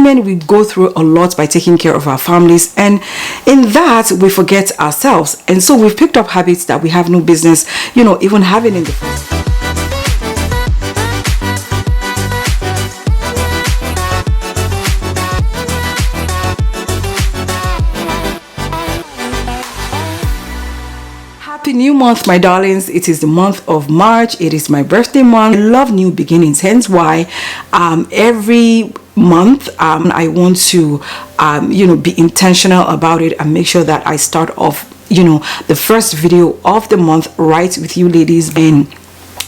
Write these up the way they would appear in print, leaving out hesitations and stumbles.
women, we go through a lot by taking care of our families, and in that we forget ourselves, and so we've picked up habits that we have no business, even having in the first place. Happy new month, my darlings. It is the month of March. It is my birthday month. I love new beginnings, hence why every month I want to be intentional about it and make sure that I start off the first video of the month right with you ladies. And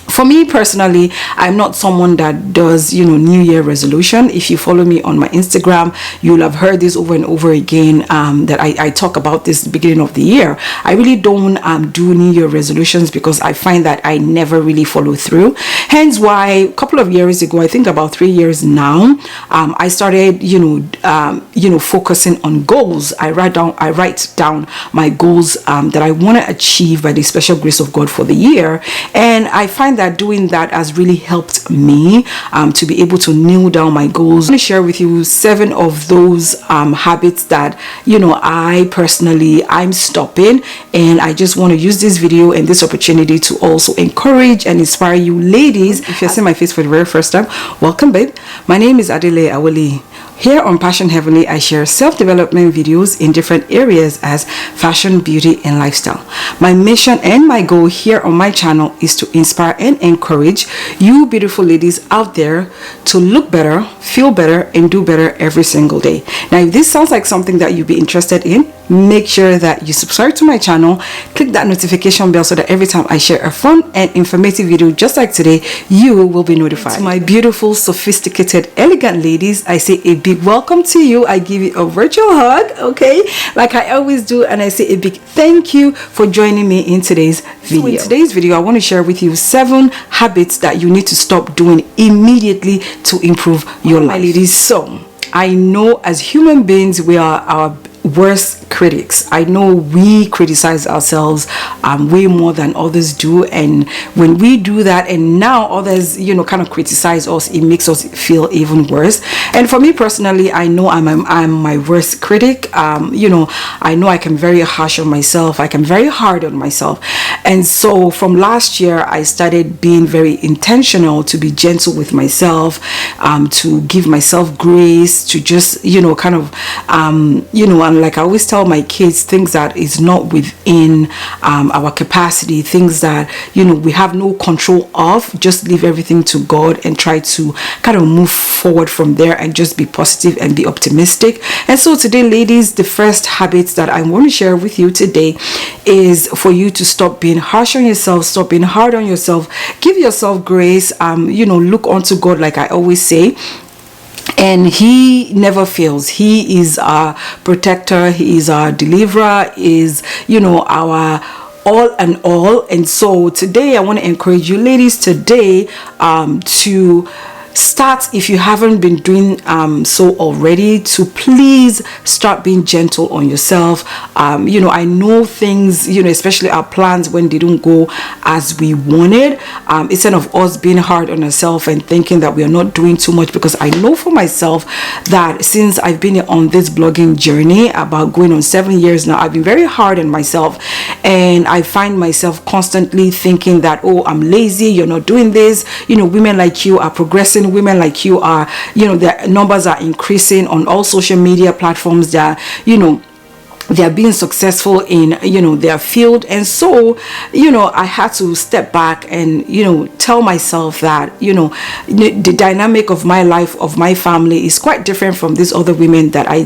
for me personally, I'm not someone that does New Year resolution. If you follow me on my Instagram, you'll have heard this over and over again, that I talk about this at the beginning of the year. I really don't do New Year resolutions because I find that I never really follow through. Hence why a couple of years ago, I think about 3 years now, I started focusing on goals. I write down my goals that I want to achieve by the special grace of God for the year, and I find that doing that has really helped me to be able to nail down my goals. I'm going to share with you 7 of those habits that I'm stopping, and I just want to use this video and this opportunity to also encourage and inspire you ladies. If you're seeing my face for the very first time, welcome babe. My name is Adele Awoli. Here on Passion Heavenly, I share self-development videos in different areas as fashion, beauty, and lifestyle. My mission and my goal here on my channel is to inspire and encourage you beautiful ladies out there to look better, feel better, and do better every single day. Now, if this sounds like something that you'd be interested in, make sure that you subscribe to my channel, click that notification bell so that every time I share a fun and informative video just like today, you will be notified. To my beautiful, sophisticated, elegant ladies, I say a big welcome to you. I give you a virtual hug, okay, like I always do, and I say a big thank you for joining me in today's video. So in today's video, I want to share with you 7 habits that you need to stop doing immediately to improve your life, ladies. So I know as human beings, we are our worst critics. I know we criticize ourselves way more than others do, and when we do that and now others kind of criticize us, it makes us feel even worse. And for me personally, I know I'm my worst critic. I know I can very harsh on myself, I can very hard on myself, and so from last year I started being very intentional to be gentle with myself, to give myself grace, to just and like I always tell my kids, things that is not within our capacity, things that we have no control of, just leave everything to God and try to kind of move forward from there and just be positive and be optimistic. And so today, ladies, the first habits that I want to share with you today is for you to stop being harsh on yourself, stop being hard on yourself, give yourself grace, look unto God, like I always say. And he never fails. He is our protector, he is our deliverer, is our all and all. And so today I want to encourage you ladies today to start, if you haven't been doing so already, to please start being gentle on yourself. I know things, especially our plans, when they don't go as we wanted, instead of us being hard on ourselves and thinking that we are not doing too much, because I know for myself that since I've been on this blogging journey about going on 7 years now, I've been very hard on myself, and I find myself constantly thinking that, oh, I'm lazy, you're not doing this, women like you are progressing, women like you are, their numbers are increasing on all social media platforms, that they are being successful in their field. And so I had to step back and tell myself that the dynamic of my life, of my family, is quite different from these other women that I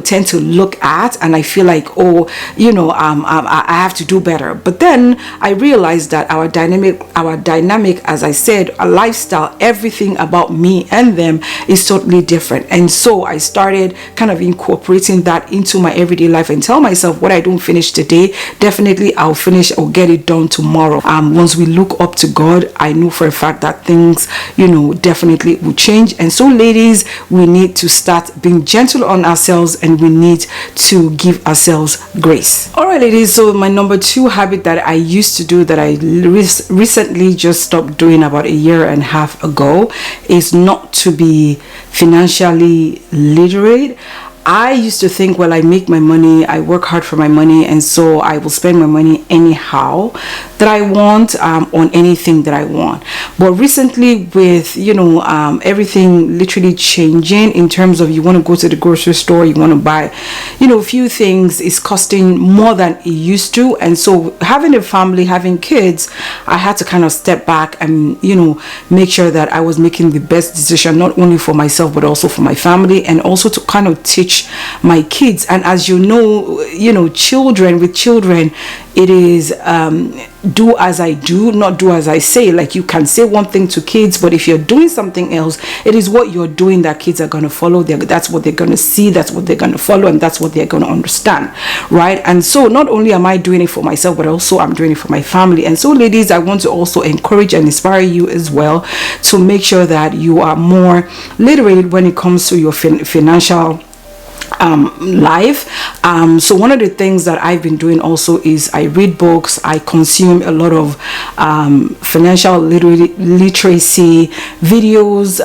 tend to look at, and I feel like, oh, I have to do better. But then I realized that our dynamic, as I said, a lifestyle, everything about me and them is totally different. And so I started kind of incorporating that into my everyday life, and tell myself, what I don't finish today, definitely I'll finish or get it done tomorrow. Once we look up to God, I know for a fact that things, definitely will change. And so ladies, we need to start being gentle on ourselves, and we need to give ourselves grace. All right, ladies, so my number 2 habit that I used to do that I recently just stopped doing about a year and a half ago is not to be financially literate. I used to think, well, I make my money, I work hard for my money, and so I will spend my money anyhow that I want, on anything that I want. But recently, with everything literally changing in terms of, you want to go to the grocery store, you want to buy a few things, is costing more than it used to. And so having a family, having kids, I had to kind of step back and make sure that I was making the best decision, not only for myself but also for my family, and also to kind of teach my kids. And as children, it is do as I do, not do as I say. Like, you can say one thing to kids, but if you're doing something else, it is what you're doing that kids are going to follow. That's what they're going to see, that's what they're going to follow, and that's what they're going to understand, right? And so not only am I doing it for myself, but also I'm doing it for my family. And so ladies, I want to also encourage and inspire you as well to make sure that you are more literate when it comes to your financial life. So one of the things that I've been doing also is I read books, I consume a lot of financial literacy videos,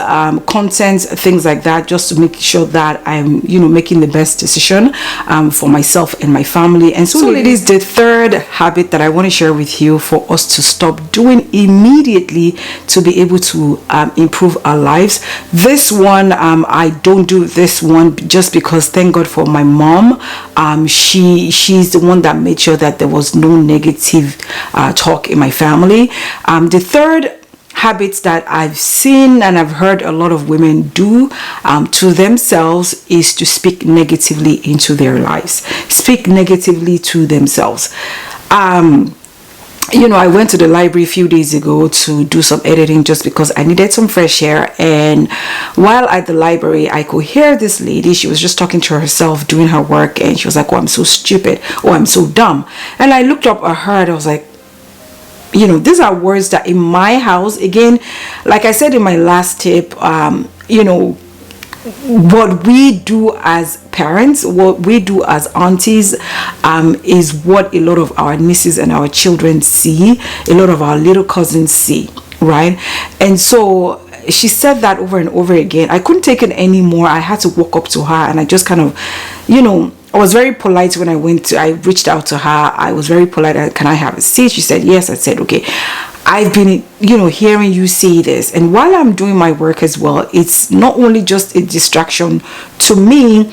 content, things like that, just to make sure that I'm making the best decision for myself and my family. And so ladies, the third habit that I want to share with you for us to stop doing immediately to be able to improve our lives. This one, I don't do this one just because, thank God for my mom. She's the one that made sure that there was no negative talk in my family. The third habits that I've seen and I've heard a lot of women do to themselves is to speak negatively into their lives. Speak negatively to themselves. I went to the library a few days ago to do some editing just because I needed some fresh air. And while at the library, I could hear this lady. She was just talking to herself, doing her work, and she was like, "Oh, I'm so stupid. Oh, I'm so dumb." And I looked up at her and I was like, these are words that in my house, again, like I said in my last tip, what we do as parents, what we do as aunties, is what a lot of our nieces and our children see, a lot of our little cousins see, right? And so she said that over and over again. I couldn't take it anymore. I had to walk up to her, and I just kind of, I was very polite when I reached out to her. I was very polite. Can I have a seat? She said yes. I said okay. I've been, hearing you say this, and while I'm doing my work as well, it's not only just a distraction to me,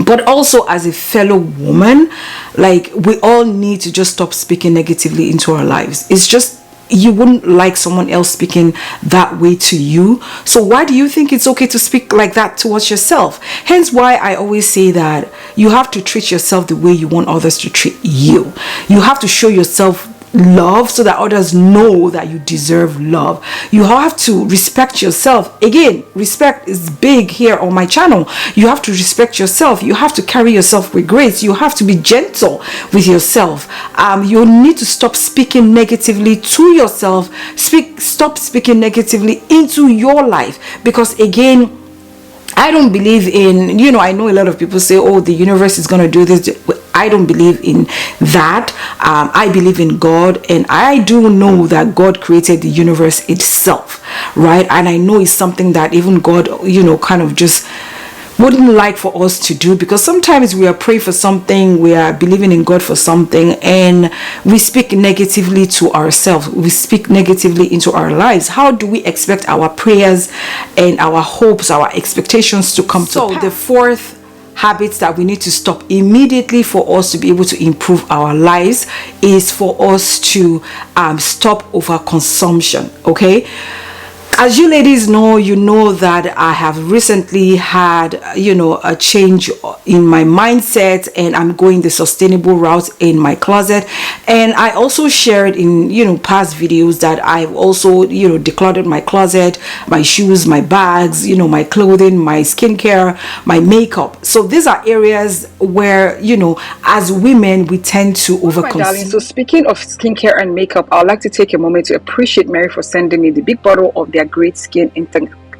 but also as a fellow woman. Like, we all need to just stop speaking negatively into our lives. It's just, you wouldn't like someone else speaking that way to you. So why do you think it's okay to speak like that towards yourself? Hence why I always say that you have to treat yourself the way you want others to treat you. You have to show yourself love so that others know that you deserve love. You have to respect yourself. Again, respect is big here on my channel. You have to respect yourself. You have to carry yourself with grace. You have to be gentle with yourself. You need to stop speaking negatively to yourself. Stop speaking negatively into your life, because again, I don't believe in, I know a lot of people say, oh, the universe is going to do this. I don't believe in that. I believe in God, and I do know that God created the universe itself, right? And I know it's something that even God, kind of just wouldn't like for us to do, because sometimes we are praying for something, we are believing in God for something, and we speak negatively to ourselves, we speak negatively into our lives. How do we expect our prayers and our hopes, our expectations to come to pass? So the fourth habits that we need to stop immediately for us to be able to improve our lives is for us to stop overconsumption. Okay, As you ladies know, you know that I have recently had, a change in my mindset, and I'm going the sustainable route in my closet. And I also shared in, past videos that I've also, decluttered my closet, my shoes, my bags, my clothing, my skincare, my makeup. So these are areas where, as women, we tend to overconsume. My darling, so speaking of skincare and makeup, I'd like to take a moment to appreciate Mary for sending me the big bottle of their Great Skin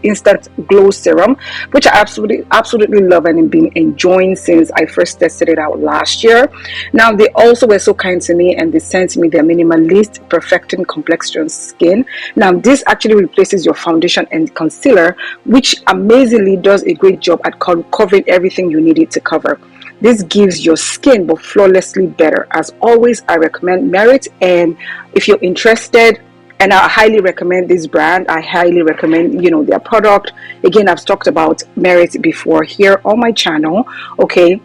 Instant Glow Serum, which I absolutely love and have been enjoying since I first tested it out last year. Now, they also were so kind to me and they sent me their Minimalist Perfecting Complexion Skin. Now, this actually replaces your foundation and concealer, which amazingly does a great job at covering everything you need it to cover. This gives your skin but flawlessly better. As always, I recommend Merit, and if you're interested, and I highly recommend this brand, I highly recommend their product. Again, I've talked about Merit before here on my channel. Okay,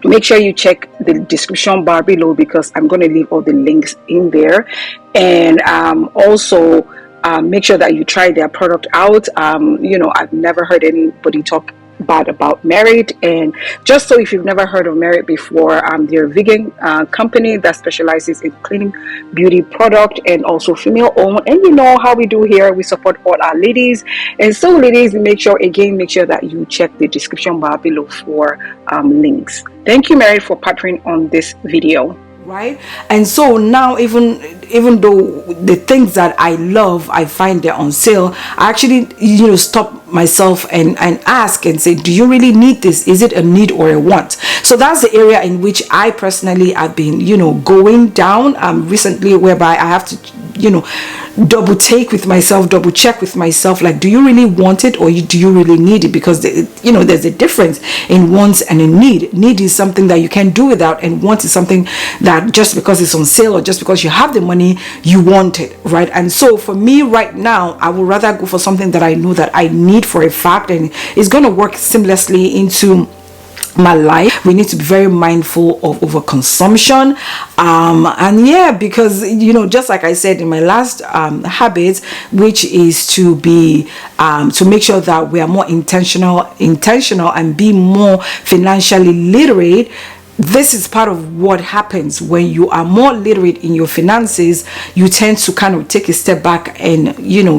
make sure you check the description bar below because I'm going to leave all the links in there. And also make sure that you try their product out. I've never heard anybody talk bad about Merit. And just so if you've never heard of Merit before, they're a vegan company that specializes in cleaning beauty product and also female owned. And you know how we do here, we support all our ladies. And so ladies, make sure that you check the description bar below for links. Thank you, Merit, for partnering on this video. Right? And so now, even though the things that I love, I find they're on sale, I actually stop myself and ask and say, do you really need this? Is it a need or a want? So that's the area in which I personally have been going down recently, whereby I have to double check with myself, like, do you really want it or do you really need it? Because there's a difference in wants and in need is something that you can do without, and want is something that just because it's on sale or just because you have the money, you want it, right? And so for me right now, I would rather go for something that I know that I need for a fact and it's going to work seamlessly into my life. We need to be very mindful of overconsumption, and yeah, because just like I said in my last habit, which is to be to make sure that we are more intentional and be more financially literate. This is part of what happens when you are more literate in your finances. You tend to kind of take a step back and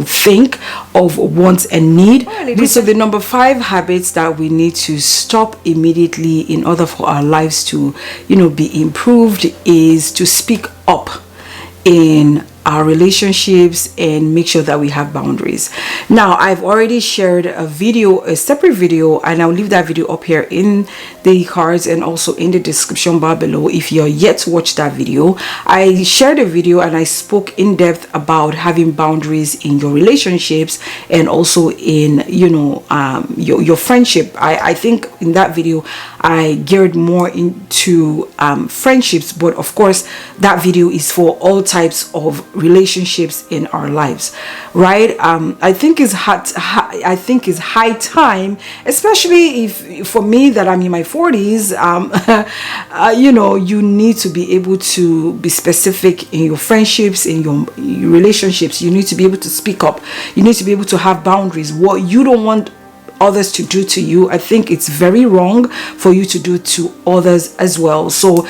think of wants and need. So the number 5 habits that we need to stop immediately in order for our lives to be improved is to speak up in our relationships and make sure that we have boundaries. Now, I've already shared a separate video, and I'll leave that video up here in the cards and also in the description bar below if you're yet to watch that video. I shared a video and I spoke in depth about having boundaries in your relationships and also in your friendship. I think in that video I geared more into friendships, but of course that video is for all types of relationships in our lives, right? I think it's high time, especially if for me that I'm in my 40s, you need to be able to be specific in your friendships, in your relationships. You need to be able to speak up. You need to be able to have boundaries. What you don't want others to do to you, I think it's very wrong for you to do to others as well. So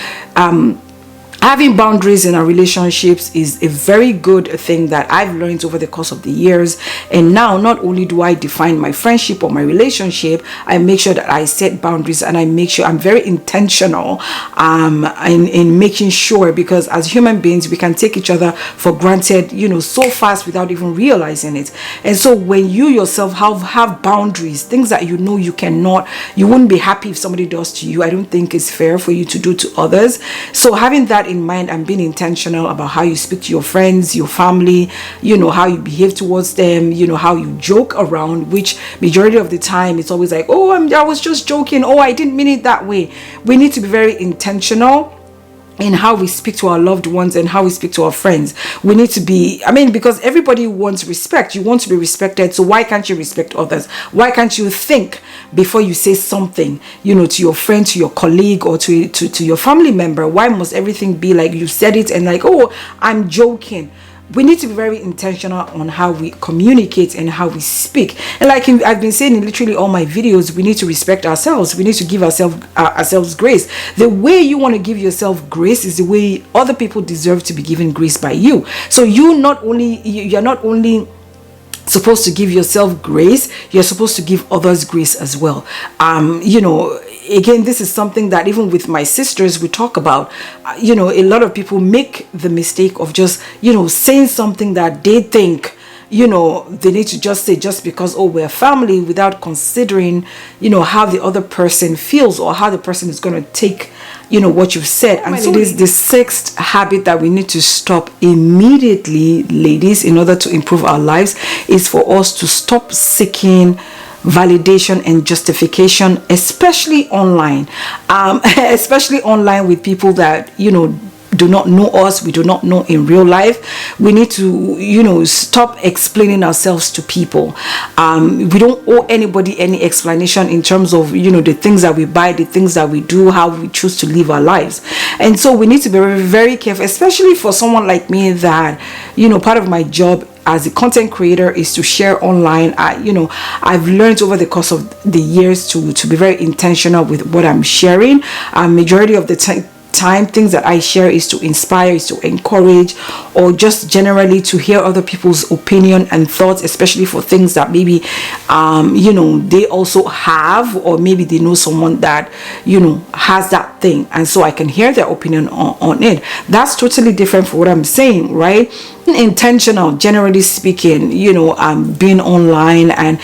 having boundaries in our relationships is a very good thing that I've learned over the course of the years. And now, not only do I define my friendship or my relationship, I make sure that I set boundaries and I make sure I'm very intentional in making sure, because as human beings, we can take each other for granted, so fast without even realizing it. And so when you yourself have boundaries, things that you wouldn't be happy if somebody does to you, I don't think it's fair for you to do to others. So having that in mind and being intentional about how you speak to your friends, your family, how you behave towards them, how you joke around, which majority of the time it's always like, oh, I was just joking, oh, I didn't mean it that way. We need to be very intentional in how we speak to our loved ones and how we speak to our friends. We need to be, because everybody wants respect. You want to be respected, so why can't you respect others? Why can't you think before you say something, to your friend, to your colleague, or to your family member? Why must everything be like you said it and like, oh, I'm joking? we need to be very intentional on how we communicate and how we speak. And like I've been saying in literally all my videos, we need to respect ourselves. We need to give ourselves grace. The way you want to give yourself grace is the way other people deserve to be given grace by you. So you're not only supposed to give yourself grace, you're supposed to give others grace as well. Again, this is something that even with my sisters we talk about. A lot of people make the mistake of just saying something that they think they need to just say just because, oh, we're family, without considering how the other person feels or how the person is going to take what you've said. And so it is the sixth habit that we need to stop immediately, ladies, in order to improve our lives, is for us to stop seeking validation and justification, especially online, especially online with people that do not know us, we do not know in real life. We need to stop explaining ourselves to people. We don't owe anybody any explanation in terms of the things that we buy, the things that we do, how we choose to live our lives. And so we need to be very, very careful, especially for someone like me that part of my job as a content creator is to share online. I've learned over the course of the years to be very intentional with what I'm sharing. Majority of the time, things that I share is to inspire, is to encourage, or just generally to hear other people's opinion and thoughts, especially for things that maybe they also have, or maybe they know someone that has that thing, and so I can hear their opinion on it. That's totally different from what I'm saying, right? Intentional, generally speaking, being online and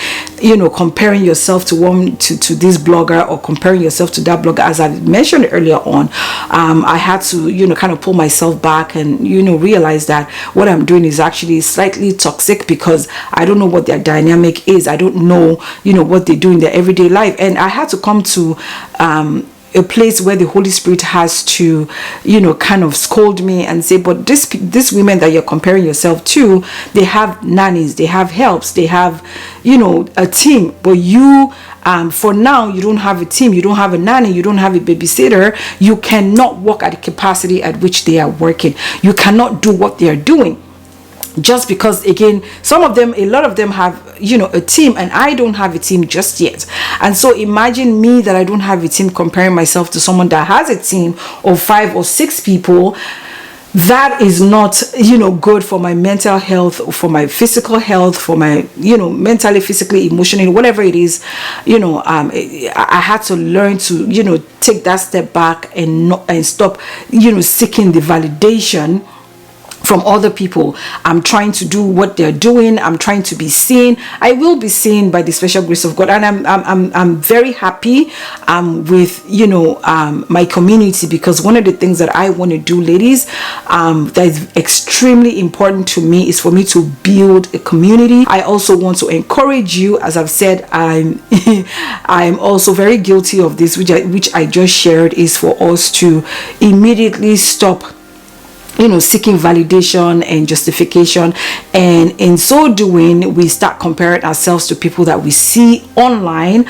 comparing yourself to this blogger, or comparing yourself to that blogger. As I mentioned earlier on, I had to kind of pull myself back and realize that what I'm doing is actually slightly toxic, because I don't know what their dynamic is. I don't know what they do in their everyday life, and I had to come to a place where the Holy Spirit has to kind of scold me and say, but this women that you're comparing yourself to, they have nannies, they have helps, they have a team, but you for now you don't have a team, you don't have a nanny, you don't have a babysitter. You cannot work at the capacity at which they are working. You cannot do what they are doing, just because, again, a lot of them have a team, and I don't have a team just yet. And so imagine me that I don't have a team comparing myself to someone that has a team of 5 or 6 people. That is not good for my mental health, for my physical health, for my mentally, physically, emotionally, whatever it is. I had to learn to take that step back and stop seeking the validation from other people. I'm trying to do what they're doing. I'm trying to be seen. I will be seen by the special grace of God, and I'm very happy with my community, because one of the things that I want to do, ladies, that is extremely important to me, is for me to build a community. I also want to encourage you. As I've said, I'm also very guilty of this, which I just shared, is for us to immediately stop seeking validation and justification, and in so doing we start comparing ourselves to people that we see online,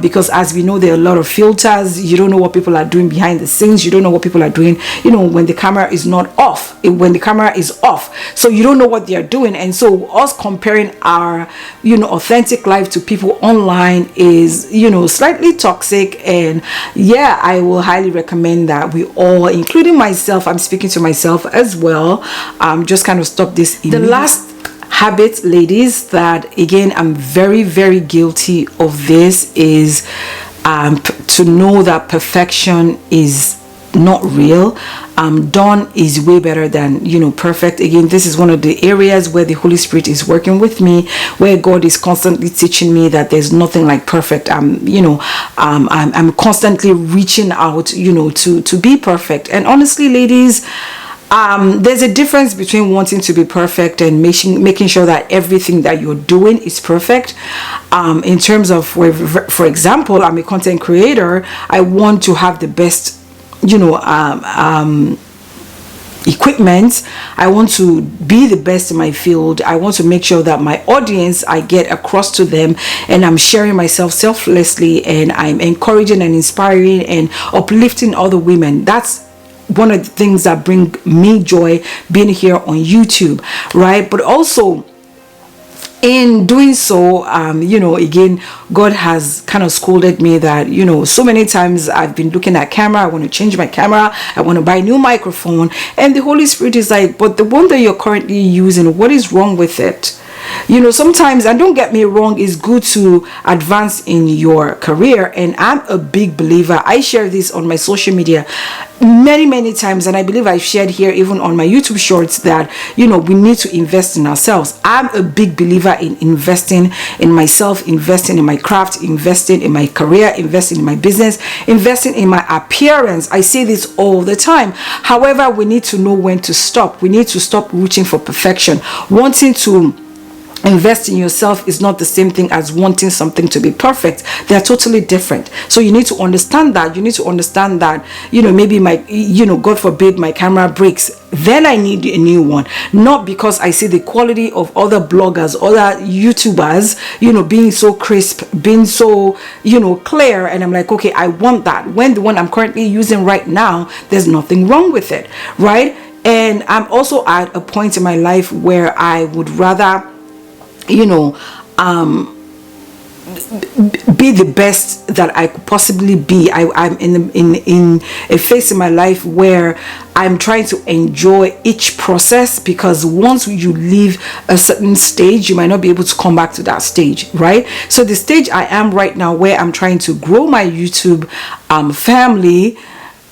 because as we know, there are a lot of filters. You don't know what people are doing behind the scenes. You don't know what people are doing when the camera is not off, when the camera is off, so you don't know what they are doing. And so us comparing our authentic life to people online is slightly toxic. And yeah, I will highly recommend that we all, including myself, I'm speaking to myself as well, just kind of stop this. The last habit, ladies, that again I'm very, very guilty of this, is to know that perfection is not real. Done is way better than perfect. Again, this is one of the areas where the Holy Spirit is working with me, where God is constantly teaching me that there's nothing like perfect. I'm constantly reaching out to be perfect. And honestly, ladies, there's a difference between wanting to be perfect and making sure that everything that you're doing is perfect. In terms of, for example, I'm a content creator. I want to have the best equipment. I want to be the best in my field. I want to make sure that my audience, I get across to them, and I'm sharing myself selflessly, and I'm encouraging and inspiring and uplifting other women. That's one of the things that bring me joy being here on YouTube, right? But also in doing so, again, God has kind of scolded me that, so many times I've been looking at camera, I want to change my camera, I want to buy a new microphone, and the Holy Spirit is like, but the one that you're currently using, what is wrong with it? Sometimes, and don't get me wrong, it's good to advance in your career, and I'm a big believer. I share this on my social media many times, and I believe I've shared here even on my YouTube shorts that we need to invest in ourselves. I'm a big believer in investing in myself, investing in my craft, investing in my career, investing in my business, investing in my appearance. I say this all the time. However, we need to know when to stop. We need to stop reaching for perfection. Wanting to invest in yourself is not the same thing as wanting something to be perfect. They are totally different. So you need to understand that. You need to understand that, maybe my, God forbid my camera breaks, then I need a new one. Not because I see the quality of other bloggers, other YouTubers, being so crisp, being so, clear. And I'm like, okay, I want that. When the one I'm currently using right now, there's nothing wrong with it, right? And I'm also at a point in my life where I would rather be the best that I could possibly be. I'm in a phase in my life where I'm trying to enjoy each process, because once you leave a certain stage, you might not be able to come back to that stage, right? So the stage I am right now, where I'm trying to grow my YouTube family,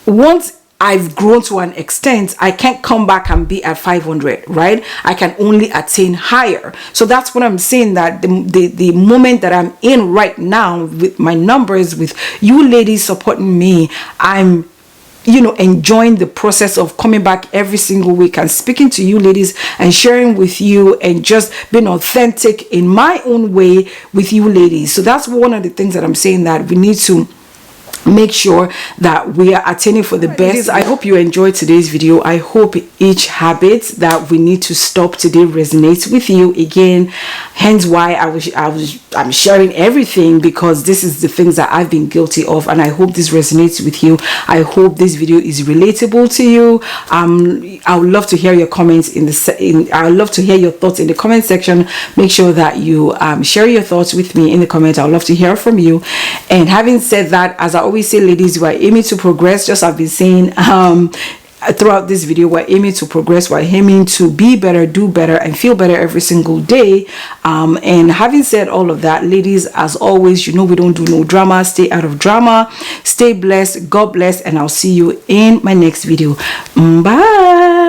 once I've grown to an extent, I can't come back and be at 500, right? I can only attain higher. So that's what I'm saying, that the moment that I'm in right now with my numbers, with you ladies supporting me, I'm enjoying the process of coming back every single week and speaking to you ladies and sharing with you and just being authentic in my own way with you ladies. So that's one of the things that I'm saying, that we need to make sure that we are attaining for the best. I hope you enjoyed today's video. I hope each habit that we need to stop today resonates with you. Again, hence why I'm sharing everything, because this is the things that I've been guilty of, and I hope this resonates with you. I hope this video is relatable to you. I would love to hear your comments I would love to hear your thoughts in the comment section. Make sure that you share your thoughts with me in the comments. I would love to hear from you. And having said that, as I always say, ladies, we're aiming to progress. Just I've been saying throughout this video, we're aiming to progress, we're aiming to be better, do better, and feel better every single day. And having said all of that, ladies, as always, we don't do no drama. Stay out of drama, stay blessed, God bless, and I'll see you in my next video. Bye.